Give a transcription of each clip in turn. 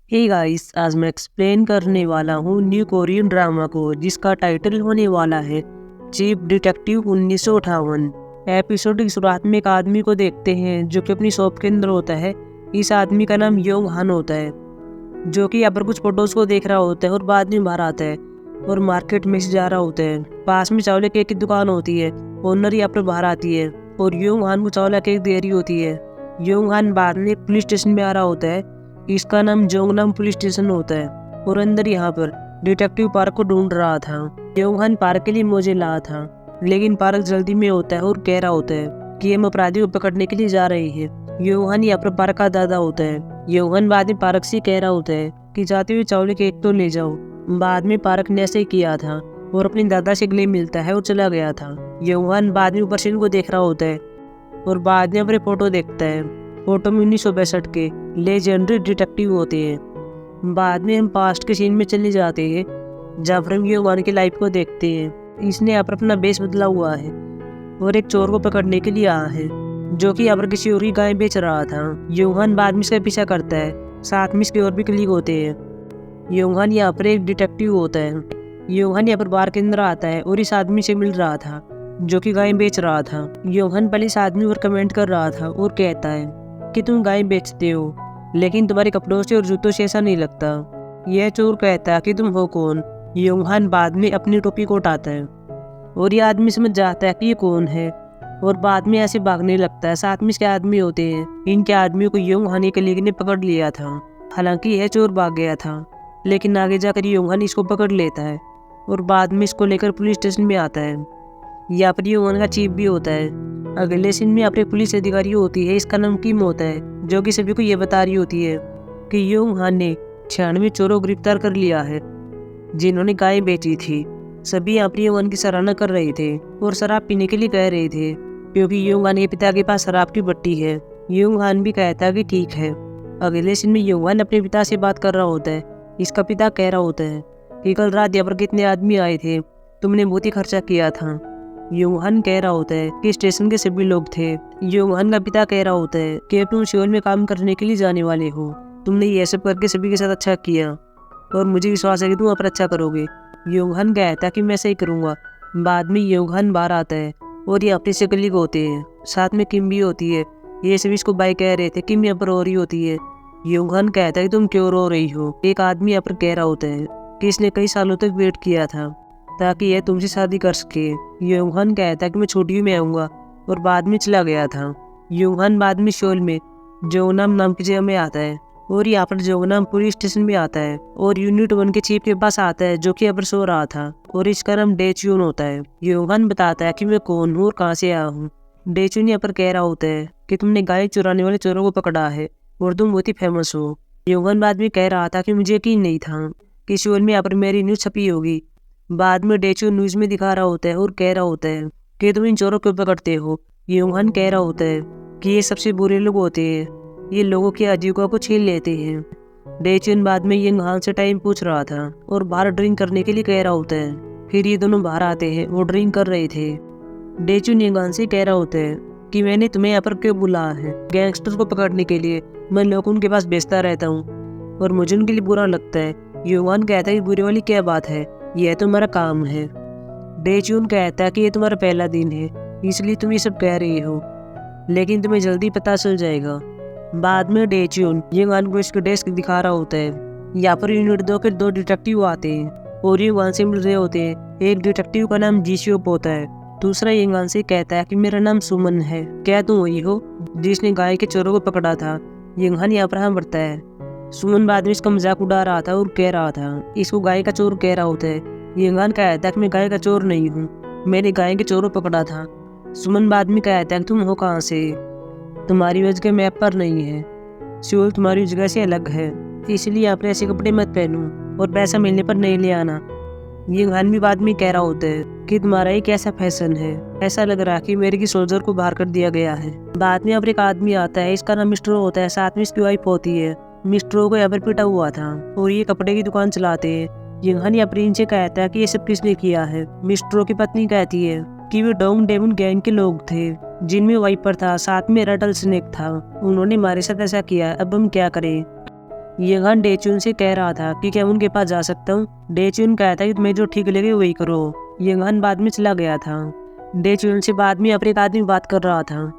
Hey guys, आज मैं explain करने वाला हूँ न्यू कोरियन ड्रामा को जिसका टाइटल होने वाला है चीफ डिटेक्टिव 1958। एपिसोड की शुरुआत में एक आदमी को देखते हैं जो कि अपनी शॉप के अंदर होता है। इस आदमी का नाम योंग हन होता है, जो कि यहाँ पर कुछ फोटोज को देख रहा होता है और बाद में बाहर आता है और मार्केट में से जा रहा होता है। पास में चावल केक की दुकान होती है। ओनर यहाँ पर बाहर आती है और योंग हन को चावल केक दे रही होती है। योंग हन बाद में पुलिस स्टेशन में आ रहा होता है। इसका नाम जोंगनाम पुलिस स्टेशन होता है और अंदर यहाँ पर डिटेक्टिव पार्क को ढूंढ रहा था। योंग हन पार्क के लिए मुझे ला था, लेकिन पार्क जल्दी में होता है और कह रहा होता है कि हम अपराधियों को पकड़ने के लिए जा रहे हैं। योंग हन यहाँ पर पार्क का दादा होता है। योंग हन बाद में पार्क से कह रहा होता है कि जाते हुए चावल केक तो ले जाओ। बाद में पार्क ने ऐसे ही किया था और अपने दादा से गले मिलता है और चला गया था। योंग हन बाद में ऊपर से इनको देख रहा होता है और बाद में अपने फोटो देखता है। फोटो में 1962 के लेजेंडरी डिटेक्टिव होते हैं। बाद में हम पास्ट के सीन में चले जाते हैं जहाँ पर हम योंग हन की लाइफ को देखते हैं। इसने यहाँ पर अपना बेस बदला हुआ है और एक चोर को पकड़ने के लिए आया है जो कि यहाँ पर किसी और की गाय बेच रहा था। योंग हन बाद में इसका पीछा करता है, साथ में इसके और भी कलीग होते हैं। योंग हन यहाँ पर एक डिटेक्टिव होता है। योंग हन यहाँ पर बार के अंदर आता है और इस आदमी से मिल रहा था जो कि गाय बेच रहा था। योंग हन पहले इस आदमी पर कमेंट कर रहा था और कहता है कि तुम गाय बेचते हो, लेकिन तुम्हारे कपड़ों से और जूतों से ऐसा नहीं लगता। यह चोर कहता है कि तुम हो कौन। योंग हन बाद में अपनी टोपी को उठाता है और ये आदमी समझ जाता है कि ये कौन है और बाद में ऐसे भागने लगता है। साथ में इसके आदमी होते हैं। इनके आदमियों को योंग हन के लीग ने पकड़ लिया था। हालांकि यह चोर भाग गया था, लेकिन आगे जाकर योंग हन इसको पकड़ लेता है और बाद में इसको लेकर पुलिस स्टेशन में आता है। यहाँ पर योंग हन का चीफ भी होता है। अगले सीन में अपने पुलिस अधिकारी होती है, इसका नाम किम होता है, जो कि सभी को ये बता रही होती है कि योंग हन ने 96 चोरों को गिरफ्तार कर लिया है जिन्होंने गाय बेची थी। सभी यहाँ पर योंग हन की सराहना कर रहे थे और शराब पीने के लिए कह रहे थे क्योंकि योंग हन के पिता के पास शराब की भट्टी है। योंग हन भी कहता कि ठीक है। अगले सीन में योंग हन अपने पिता से बात कर रहा होता है। इसका पिता कह रहा होता है कि कल रात यहाँ पर कितने आदमी आए थे, तुमने बहुत ही खर्चा किया था। योंग हन कह रहा होता है कि स्टेशन के सभी लोग थे। योंग हन का पिता कह रहा होता है कि तुम सियोल में काम करने के लिए जाने वाले हो, तुमने ये सब करके सभी के साथ अच्छा किया और मुझे विश्वास है कि तुम अब अच्छा करोगे। योंग हन कहता है कि मैं सही करूँगा। बाद में योंग हन बाहर आता है और ये अपने से कलीग होते हैं, साथ में किम भी होती है। ये सभी इसको बाय कह रहे थे। किम यहाँ पर रो रही होती है। योंग हन कहता है कि तुम क्यों रो रही हो। एक आदमी यहाँ पर कह रहा होता है कि इसने कई सालों तक वेट किया था ताकि यह तुमसे शादी कर सके। योंग हन कहता है कि मैं छुट्टियों में आऊँगा और बाद में चला गया था। योंग हन बाद में शोल में जोंगनाम नाम की जगह में आता है और यहाँ पर जोंगनाम पुलिस स्टेशन में आता है और यूनिट 1 के चीफ के पास आता है जो कि यहाँ पर सो रहा था और इसका नाम डेचून होता है। योंग हन बताता है कि मैं कौन हूँ और कहाँ से आया हूँ। डेचून यहाँ पर कह रहा होता है कि तुमने गाय चुराने वाले चोरों को पकड़ा है और तुम बहुत ही फेमस हो। योंग हन बाद में कह रहा था कि मुझे यकीन नहीं था कि शोल में यहाँ पर मेरी न्यूज़ छपी होगी। बाद में डेचू न्यूज में दिखा रहा होता है और कह रहा होता है कि तुम इन चोरों क्यों पकड़ते हो। योंग हन कह रहा होता है कि ये सबसे बुरे लोग होते हैं, ये लोगों की आजीविका को छीन लेते हैं। डेचून बाद में योंग हन से टाइम पूछ रहा था और बाहर ड्रिंक करने के लिए कह रहा होता है। फिर ये दोनों बाहर आते हैं, वो ड्रिंक कर रहे थे। डेचून योंग हन से कह रहा होता है कि मैंने तुम्हें यहाँ पर क्यों बुलाया है। गैंगस्टर को पकड़ने के लिए। मैं लोग उनके पास बेचता रहता हूँ और मुझे उनके लिए बुरा लगता है। योंग हन कहता है कि बुरी वाली क्या बात है, यह तुम्हारा काम है। डेचून कहता है कि ये तुम्हारा पहला दिन है, इसलिए तुम ये सब कह रही हो, लेकिन तुम्हें जल्दी पता चल जाएगा। बाद में डेचून योंग हन को इसके डेस्क दिखा रहा होता है। यहाँ पर यूनिट 2 के 2 डिटेक्टिव आते हैं और योंग हन से मिल रहे होते हैं। एक डिटेक्टिव का नाम जीशियोप होता है, दूसरा योंग हन से कहता है कि मेरा नाम सुमन है, क्या तुम वही हो जिसने गाय के चोरों को पकड़ा था। योंग हन यहाँ पर हाँ बढ़ता है। सुमन बाद में इसका मजाक उड़ा रहा था और कह रहा था, इसको गाय का चोर कह रहा होता है। योंग हन कहता है कि मैं गाय का चोर नहीं हूँ, मैंने गाय के चोरों पकड़ा था। सुमन बाद में कहता है कि तुम हो कहाँ से, तुम्हारी वजह के मैप पर नहीं है, सियोल तुम्हारी जगह से अलग है, इसलिए आप ऐसे कपड़े मत पहनो और पैसा मिलने पर नहीं ले आना। योंग हन भी बाद में कह रहा होता है कि तुम्हारा ये कैसा फैशन है, ऐसा लग रहा है कि मेरे की सोल्जर को बाहर कर दिया गया है। बाद में अब एक आदमी आता है, इसका नाम मिस्टर होता है, साथ में इसकी वाइफ होती है। मिस्टर को यहाँ पर पिटा हुआ था और ये कपड़े की दुकान चलाते हैं। योंग हन या प्रिंस से कहता है कि ये सब किसने किया है। मिस्टर की पत्नी कहती है कि वे डोंग डेमन गैंग के लोग थे जिनमें वाइपर था, साथ में रटल स्नेक था, उन्होंने हमारे साथ ऐसा किया, अब हम क्या करें। यंगान डेचुन से कह रहा था कि क्या मैं उनके पास जा सकता हूँ। डेचुन कहता है कि तुम्हें जो ठीक लगे वही करो। यंगान बाद में चला गया था। डेचुन से बाद में अपने एक आदमी बात कर रहा था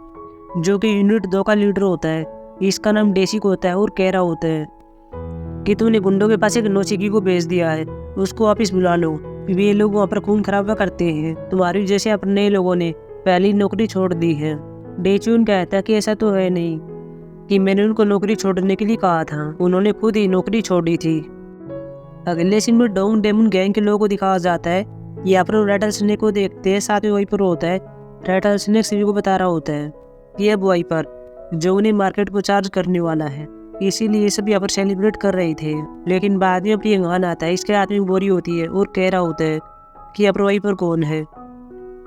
जो कि यूनिट 2 का लीडर होता है। इसका नाम डेसिक होता है और कह रहा होता है कि तुमने गुंडों के पास एक नौसिकी को भेज दिया है, उसको वापिस बुला लो। ये लोग वहाँ पर खून खराबा करते हैं। तुम्हारी जैसे अपने लोगों ने पहली नौकरी छोड़ दी है। डेचुन कहता है कि ऐसा तो है नहीं कि मैंने उनको नौकरी छोड़ने के लिए कहा था, उन्होंने खुद ही नौकरी छोड़ी थी। अगले सीन में डोंग डेमन गैंग के लोगों को दिखाया जाता है। यहाँ पर रेटल स्नेक को देखते हैं, साथ में वहीं पर होता है। रेटल स्नेक सभी को बता रहा होता है कि अब वहीं पर जो उन्हें मार्केट को चार्ज करने वाला है, इसीलिए ये सब यहाँ पर सेलिब्रेट कर रहे थे। लेकिन बाद में अपनी यंगान आता है, इसके हाथ में बोरी होती है और कह रहा होता है कि अब वहीं पर कौन है।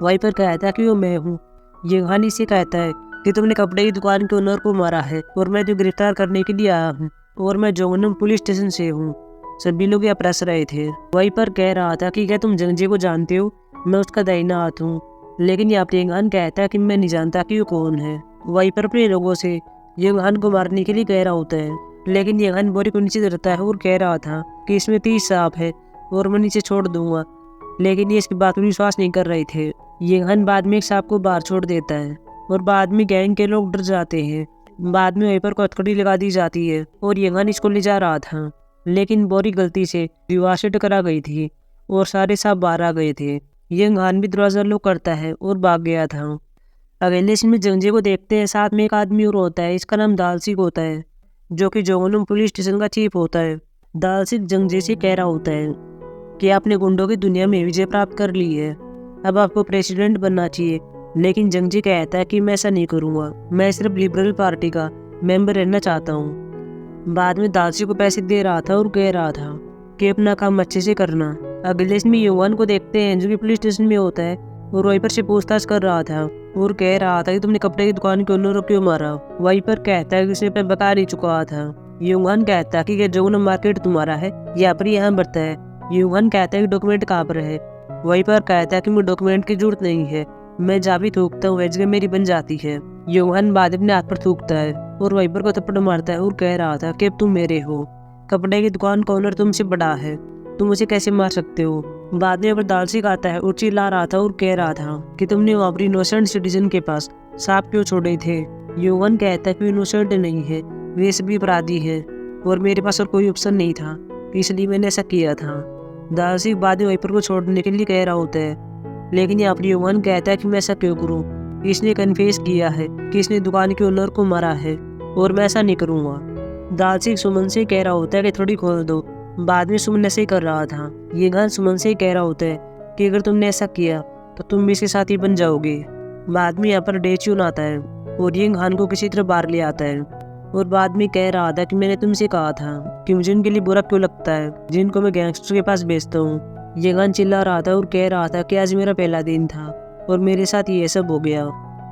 वहीं पर कहता है कि वो मैं हूँ। यंगान इसे कहता है कि तुमने कपड़े की दुकान के ओनर को मारा है और मैं तो गिरफ्तार करने के लिए आया हूँ और मैं जोंगनम पुलिस स्टेशन से हूँ। सभी लोग यहाँ प्रस रहे थे। वहीं पर कह रहा था कि क्या तुम जंगजी को जानते हो, मैं उसका दाहिना हाथ हूँ। लेकिन यहाँ पर यंगान कहता है कि मैं नहीं जानता कि वो कौन है। वहीं पर अपने लोगों से यंगान को मारने के लिए कह रहा होता है। लेकिन यंगान बोरी को नीचे धरता है और कह रहा था कि इसमें 30 सांप है और मैं नीचे छोड़ दूंगा। लेकिन ये इसकी बात पर विश्वास नहीं कर रहे थे। यंगान बाद में एक सांप को बाहर छोड़ देता है और बाद में गैंग के लोग डर जाते हैं। बाद में वहीं पर हथकड़ी लगा दी जाती है और यंगान इसको ले जा रहा था, लेकिन बोरी गलती से दीवार से टकरा गई थी और सारे सांप बाहर आ गए थे। यंगान भी दरवाजा लॉक करता है और भाग गया था। अगले सीन में जंगजे को देखते हैं, साथ में एक आदमी और होता है, इसका नाम दालसिक होता है जो कि जोंगनम पुलिस स्टेशन का चीफ होता है। दालसिक जंगजे से कह रहा होता है कि आपने गुंडों की दुनिया में विजय प्राप्त कर ली है, अब आपको प्रेसिडेंट बनना चाहिए। लेकिन जंगजी कहता है कि मैं ऐसा नहीं करूँगा, मैं सिर्फ लिबरल पार्टी का मेंबर रहना चाहता हूँ। बाद में दालसिक को पैसे दे रहा था और कह रहा था कि अपना काम अच्छे से करना। अगले सीन में यंगान को देखते हैं जो कि पुलिस स्टेशन में होता है और वहीं पर से पूछताछ कर रहा था और कह रहा था कि तुमने कपड़े की दुकान के ओनर को क्यों मारा। वहीं पर कहता है कि उसने अपना बता नहीं चुका था। यंगान कहता है कि जोंगनम मार्केट तुम्हारा है या पर यहाँ बढ़ता है। यंगान कहता है कि डॉक्यूमेंट कहाँ पर है। वहीं पर कहता है कि मुझे डॉक्यूमेंट की जरूरत नहीं है, मैं जहाँ भी थूकता हूँ वह जगह मेरी बन जाती है। यंगान बाद अपने हाथ पर थूकता है और वहीं पर को थप्पड़ मारता है और कह रहा था कि अब तुम मेरे हो, कपड़े की दुकान का ओनर तुमसे बड़ा है, तुम उसे कैसे मार सकते हो। बाद में दालसिक आता है और चिल्ला रहा था और कह रहा था कि तुमने वहाँ पर इनोसेंट सिटीजन के पास सांप क्यों छोड़े थे। यंगान कहता है कि इनोसेंट नहीं है, वे सभी अपराधी है और मेरे पास और कोई ऑप्शन नहीं था, इसलिए मैंने ऐसा किया था। दालसिक बाद में वाइपर को छोड़ने के लिए कह रहा होता है, लेकिन यहाँ पर यंगान कहता है कि मैं ऐसा क्यों करूँ, इसने कन्फेस किया है कि इसने दुकान के ओनर को मारा है और मैं ऐसा नहीं करूँगा। दालसिक सुमन से कह रहा होता है कि थोड़ी खोल दो। बाद में सुमन ऐसे ही कर रहा था। यंगान सुमन से कह रहा होता है कि अगर तुमने ऐसा किया तो तुम भी इसके साथी बन जाओगे। बाद में यहाँ पर डेचुन आता है और यंगान को किसी तरह बाहर ले आता है और बाद में कह रहा था कि मैंने तुमसे कहा था कि मुझे उनके लिए बुरा क्यों लगता है जिनको मैं गैंगस्टर के पास भेजता हूँ। यंगान चिल्ला रहा था और कह रहा था कि आज मेरा पहला दिन था और मेरे साथ ये सब हो गया,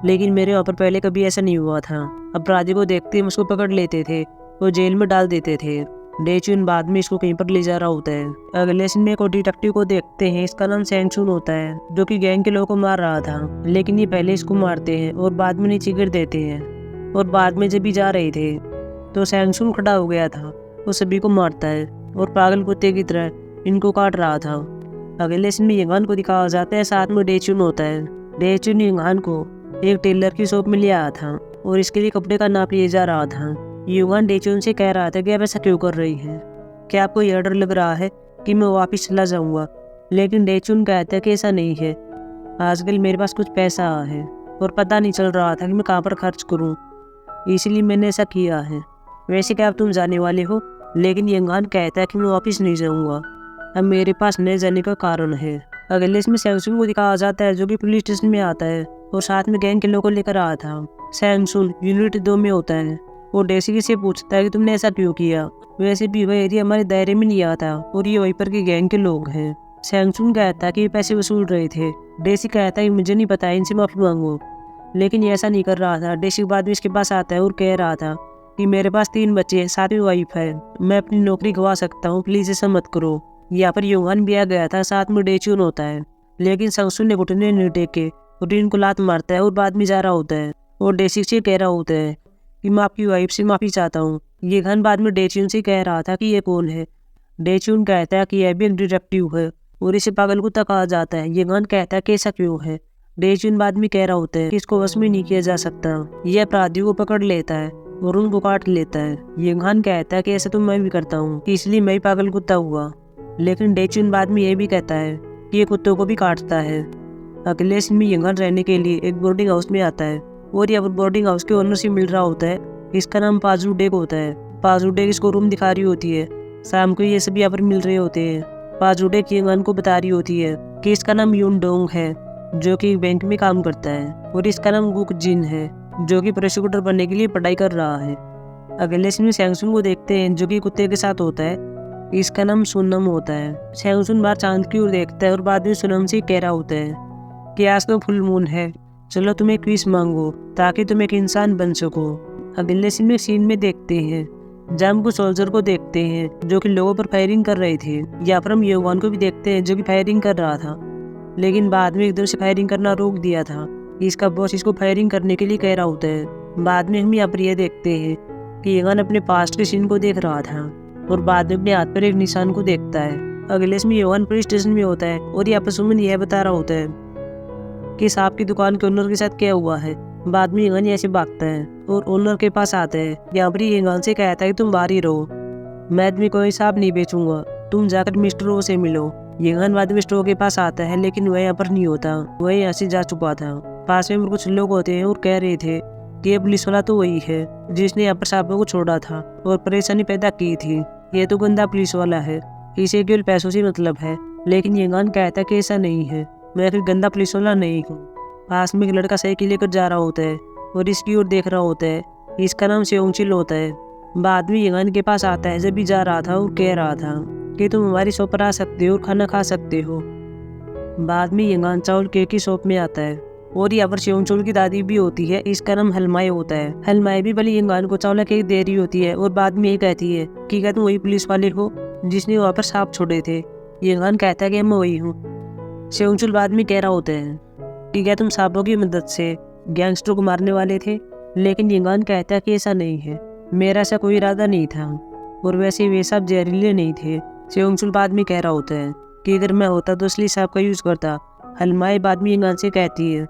लेकिन मेरे वहाँ पर पहले कभी ऐसा नहीं हुआ था। अपराधी को देखते ही उसको पकड़ लेते थे और जेल में डाल देते थे। डेचुन बाद में इसको कहीं पर ले जा रहा होता है। अगले सीन में एक डिटेक्टिव को देखते हैं, इसका नाम सैंगचुन होता है जो कि गैंग के लोगों को मार रहा था, लेकिन ये पहले इसको मारते हैं और बाद में नीचे गिर देते हैं। और बाद में जब भी जा रहे थे तो सैंगचुन खड़ा हो गया था, वो सभी को मारता है और पागल कुत्ते की तरह इनको काट रहा था। अगले सीन में यंगान को दिखाया जाता है, साथ में डेचुन होता है। डेचुन यंगान को एक टेलर की शॉप में ले आया था और इसके लिए कपड़े का नाप लिए जा रहा था। यंगान डेचुन से कह रहा था कि आप ऐसा क्यों कर रही है, क्या आपको यह डर लग रहा है कि मैं वापस चला जाऊंगा। लेकिन डेचुन कहता है कि ऐसा नहीं है, आजकल मेरे पास कुछ पैसा आया है और पता नहीं चल रहा था कि मैं कहाँ पर खर्च करूं, इसलिए मैंने ऐसा किया है। वैसे क्या अब तुम जाने वाले हो। लेकिन यंगान कहता है कि मैं वापस नहीं जाऊंगा, अब मेरे पास नए जाने का कारण है। अगले इसमें सैंगचुन को दिखाया जाता है जो कि पुलिस स्टेशन में आता है और साथ में गैंग के लोगों को लेकर आया था। सैंगचुन यूनिट 2 में होता है और डेसिक से पूछता है कि तुमने ऐसा क्यों किया। वैसे भी वह एरिया हमारे दायरे में नहीं आता और ये वहीं पर के गैंग के लोग हैं। सैंगचुन कहता है कि ये पैसे वसूल रहे थे। डेसिक कहता है कि मुझे नहीं पता, इनसे माफी मांगो। लेकिन ये ऐसा नहीं कर रहा था। डेसिक बाद में इसके पास आता है और कह रहा था कि मेरे पास 3 बच्चे हैं, साथ में वाइफ है, मैं अपनी नौकरी गवा सकता हूँ, प्लीज ऐसा मत करो। यहाँ पर यंगान भी आ गया था, साथ में डेचुन होता है। लेकिन सैंगचुन ने घुटने नहीं टेके और इनको लात मारता है और बाद में जा रहा होता है और डेसिक से कह रहा होता है कि मैं आपकी वाइफ से माफ़ी चाहता हूँ, ये घन बाद में डेचुन से कह रहा था कि ये कौन है। डेचुन कहता है कि यह भी एक डिटेक्टिव है और इसे पागल कुत्ता कहा जाता है। ये घन कहता है कि ऐसा क्यों है। डेचुन बाद में कह रहा होता है कि इसको वश में नहीं किया जा सकता। यह अपराधियों को पकड़ लेता है और उनको काट लेता है। ये घन कहता है कि ऐसा तो मैं भी करता हूँ, कि इसलिए मैं ही पागल कुत्ता हुआ। लेकिन डेचुन बाद में यह भी कहता है कि ये कुत्तों को भी काटता है। अगले सीन में ये घन रहने के लिए एक बोर्डिंग हाउस में आता है और यह बोर्डिंग हाउस के ओनर से मिल रहा होता है। इसका नाम पाजू डेक होता है। पाजू डेक इसको रूम दिखा रही होती है। शाम को ये सभी यहाँ पर मिल रहे होते हैं। पाजू डेक ये घन को बता रही होती है कि इसका नाम यून डोंग है, जो कि बैंक में काम करता है, और इसका नाम गुक जिन है, जो कि प्रोसिक्यूटर बनने के लिए पढ़ाई कर रहा है। अगले सीन में सैंगसुन को देखते हैं, जो कि कुत्ते के साथ होता है। इसका नाम सोनम होता है। सैंगसुन बाहर चांद की ओर देखता है और बाद में सोनम से कह रहा होता है कि आज तो फुल मून है, चलो तुम एक क्विज मांगो ताकि तुम एक इंसान बन सको। अगले सीन में देखते हैं जहाँ हम कुछ सोल्जर को देखते हैं जो कि लोगों पर फायरिंग कर रहे थे। यहाँ पर हम योवान को भी देखते हैं जो कि फायरिंग कर रहा था, लेकिन बाद में एकदम से फायरिंग करना रोक दिया था। इसका बॉस इसको फायरिंग करने के लिए कह रहा होता है। बाद में हम यहाँ पर यह देखते हैं कि यंगन अपने पास्ट के सीन को देख रहा था और बाद में अपने हाथ पर एक निशान को देखता है। अगले में यंगन पुलिस स्टेशन में होता है और यहाँ पर सुमन यह बता रहा होता है कि सांप की दुकान के ओनर के साथ क्या हुआ है। बाद में यंगन ऐसे भागता है और ओनर के पास आता है। यहाँ पर यंगन से कहता है कि तुम बाहर ही रहो, मैं आदमी कोई सांप नहीं बेचूंगा, तुम जाकर मिस्टर ओ से मिलो। यंगन बाद में स्टोर के पास आता है, लेकिन वह यहाँ पर नहीं होता, वह यहाँ से जा चुका था। पास में कुछ लोग होते हैं और कह रहे थे कि ये पुलिस वाला तो वही है जिसने यहाँ पर सांपों को छोड़ा था और परेशानी पैदा की थी। ये तो गंदा पुलिस वाला है, इसे केवल पैसों से मतलब है। लेकिन यंगन कहता है कि ऐसा नहीं है, मैं फिर गंदा पुलिस वाला नहीं हूँ। पास में एक लड़का साइकिल लेकर जा रहा होता है और इसकी ओर देख रहा होता है। इसका नाम सेओंगचिल होता है। बाद में यंगन के पास आता है जब भी जा रहा था और कह रहा था कि तुम हमारी शॉप पर आ सकते हो और खाना खा सकते हो। बाद में यंगन चावल केक की शॉप में आता है और यहाँ पर सेओंगचुल की दादी भी होती है। इसका नाम हलमाई होता है। हलमाई भी भले यंगन को चावल केक दे रही होती है और बाद में ये कहती है कि क्या तुम वही पुलिस वाले हो जिसने वहाँ पर सांप छोड़े थे। यंगन कहता है कि मैं वही हूँ। सेओंगचुल बाद में कह रहा होता है कि क्या तुम सांपों की मदद से गैंगस्टर को मारने वाले थे। लेकिन यंगन कहता है कि ऐसा नहीं है, मेरा ऐसा कोई इरादा नहीं था और वैसे वे सांप जहरीले नहीं थे। सेओंगचुल बाद में कह रहा होता है कि अगर मैं होता तो असली सांप का यूज़ करता। हलमाई बाद में यंगन से कहती है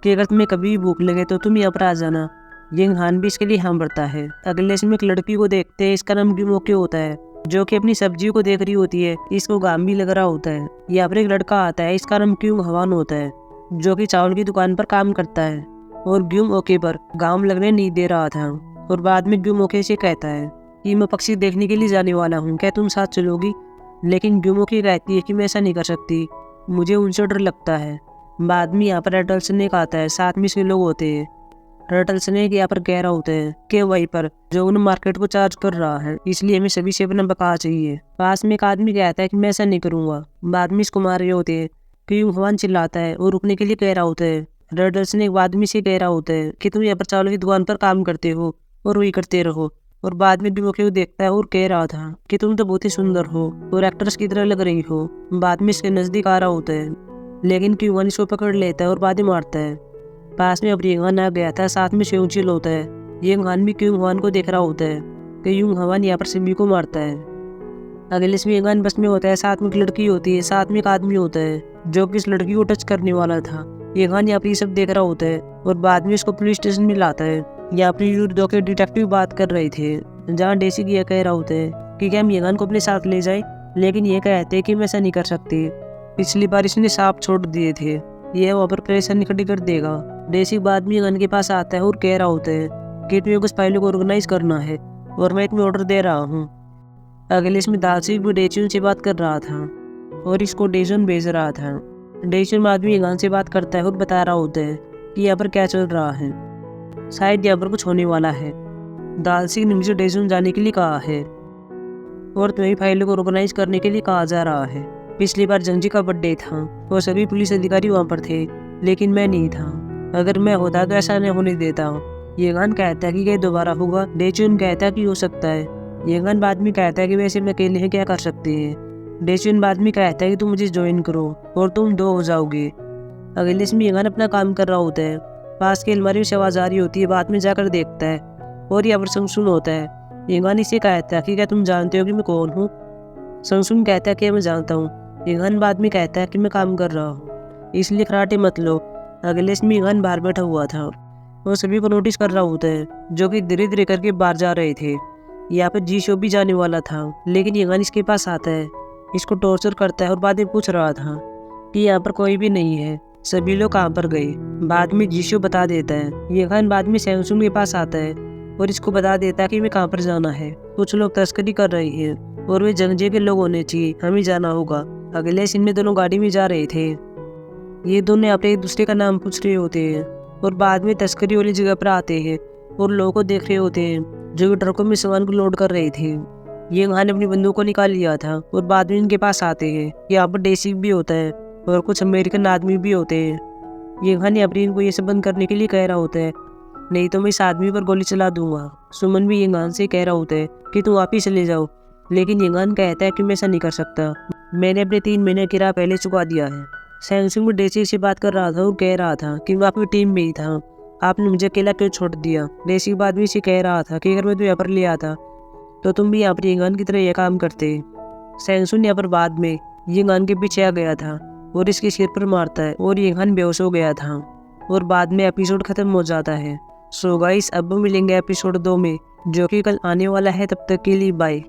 कि अगर तुम्हें कभी भी भूख लगे तो तुम यहाँ पर आ जाना। यंगन भी इसके लिए हाँ बढ़ता है। अगले में एक लड़की को देखते हैं, इसका नाम ग्यूमोके होता है, जो कि अपनी सब्जियों को देख रही होती है। इसको घाम भी लग रहा होता है। यहाँ पर एक लड़का आता है, इसका नाम क्यूंग हवान होता है, जो कि चावल की दुकान पर काम करता है और ग्यूमोके पर घाम लगने नहीं दे रहा था। और बाद में ग्यूमोके से कहता है कि मैं पक्षी देखने के लिए जाने वाला हूँ, क्या तुम साथ चलोगी। लेकिन ग्यूमोके कहती है कि मैं ऐसा नहीं कर सकती, मुझे उनसे डर लगता है। बाद में यहाँ पर रेटल स्नेक आता है, साथ में इसके लोग होते हैं। रेटल स्नेक यहाँ पर कह रहा होता है कि वहीं पर जो उन मार्केट को चार्ज कर रहा है, इसलिए हमें सभी से अपना बका चाहिए। पास में एक आदमी कहता है कि मैं ऐसा नहीं करूँगा। बाद में इसको मार रहे होते हैं। क्यूंग हवान चिल्लाता है और रुकने के लिए कह रहा होता है। रेटल स्नेक आदमी से कह रहा होता है कि तुम यहाँ पर चावल की दुकान पर काम करते हो और वही करते रहो। और बाद में ग्यूमोके को देखता है और कह रहा था कि तुम तो बहुत ही सुंदर हो और एक्ट्रेस की तरह लग रही हो। बाद में इसके नजदीक आ रहा होता है, लेकिन क्यूंग इसको पकड़ लेता है और बाद में मारता है। पास में अब यंगन आ गया था, साथ में सेओंगचिल होता है। यंगन भी क्यूंग हवान को देख रहा होता है कि यूंग हवान यहाँ पर सभी को मारता है। अगले इसमें यंगन बस में होता है, साथ में एक लड़की होती है, साथ में एक आदमी होता है जो कि इस लड़की को टच करने वाला था। यंगन यहाँ पर ये सब देख रहा होता है और बाद में इसको पुलिस स्टेशन में लाता है। यहाँ पर यूडो के डिटेक्टिव बात कर रहे थे, जहाँ डेसी यह कह रहा होता है कि क्या हम यंगन को अपने साथ ले जाए। लेकिन ये कहते हैं कि मैं ऐसा नहीं कर सकती, पिछली बार इसने सांप छोड़ दिए थे, यह वहाँ पर परेशानी इकट्ठी कर देगा। डेसी बाद में यंगन के पास आता है और कह रहा होता है कि तुम्हें कुछ फाइलों को ऑर्गेनाइज करना है और मैं तुम्हें ऑर्डर दे रहा हूँ। अगले इसमें दालसी भी डेचुन से बात कर रहा था और इसको डेचुन भेज रहा था। डेचुन आदमी यंगन से बात करता है और बता रहा होता है कि यहाँ पर क्या चल रहा है, शायद यहाँ पर कुछ होने वाला है। दालसी ने मुझे डेचुन जाने के लिए कहा है और तुम्हें फाइलों को ऑर्गेनाइज करने के लिए कहा जा रहा है। पिछली बार जंजी का बर्थडे था और सभी पुलिस अधिकारी वहाँ पर थे, लेकिन मैं नहीं था। अगर मैं होता तो ऐसा नहीं होने देता। यंगन कहता है कि ये दोबारा होगा। डेचुन कहता है कि हो सकता है। यंगन बाद में कहता है कि वैसे मैं अकेले हैं क्या कर सकते हैं। डेचुन बाद में कहता है कि तुम मुझे ज्वाइन करो और तुम 2 हो जाओगे। अगले इसमें यंगन अपना काम कर रहा होता है। पास की अलमारी में आवाज आ रही होती है, बाद में जाकर देखता है और यहाँ पर सैंगसुन होता है। यंगान इसे कहता है कि क्या तुम जानते हो कि मैं कौन हूँ? संगसुन कहता है कि मैं जानता हूँ। यंगान बाद में कहता है कि मैं काम कर रहा हूँ, इसलिए कराटे मत लो। अगले में यंगान बाहर बैठा हुआ था। वो सभी को नोटिस कर रहा होता है, जो कि धीरे धीरे करके बाहर जा रहे थे। यहाँ पे जीशो भी जाने वाला था, लेकिन यंगान इसके पास आता है, इसको टॉर्चर करता है और बाद में पूछ रहा था कि यहाँ पर कोई भी नहीं है, सभी लोग कहाँ पर गए। बाद में जीशो बता देता है। यंगान बाद में सैमसंग के पास आता है और इसको बता देता है कि मैं कहाँ पर जाना है। कुछ लोग तस्करी कर रहे हैं और वे जंगजे के लोग होने चाहिए, हमें जाना होगा। अगले सीन में दोनों गाड़ी में जा रहे थे। ये दोनों अपने एक दूसरे का नाम पूछ रहे होते हैं और बाद में तस्करी वाली जगह पर आते हैं और लोगों को देख रहे होते हैं जो कि ट्रकों में सामान को लोड कर रहे थे। ये ने अपनी बंदूक को निकाल लिया था और बाद में इनके पास आते हैं। यहाँ पर देसी भी होता है और कुछ अमेरिकन आदमी भी होते हैं। ये ने अपनी इनको ये सब बंद करने के लिए कह रहा होता है, नहीं तो मैं इस आदमी पर गोली चला दूंगा। सुमन भी यंगान से कह रहा होता है कि तुम वापिस चले जाओ, लेकिन यंगान कहता है कि मैं ऐसा नहीं कर सकता, मैंने अपने 3 महीने किराया पहले चुका दिया है। सैमसंग भी डेसी से बात कर रहा था और कह रहा था कि मैं आपकी टीम में ही था, आपने मुझे अकेला क्यों छोड़ दिया। डेसी बाद में इसे कह रहा था कि अगर मैं तो यहाँ पर ले आता तो तुम भी यहाँ पर यंगान की तरह यह काम करते। सैमसंग यहाँ पर बाद में यंगान के पीछे आ गया था और इसके सिर पर मारता है और यंगान बेहोश हो गया था और बाद में एपिसोड खत्म हो जाता है। सो गाइस, अब मिलेंगे एपिसोड 2 में, जो कि कल आने वाला है। तब तक के लिए बाय।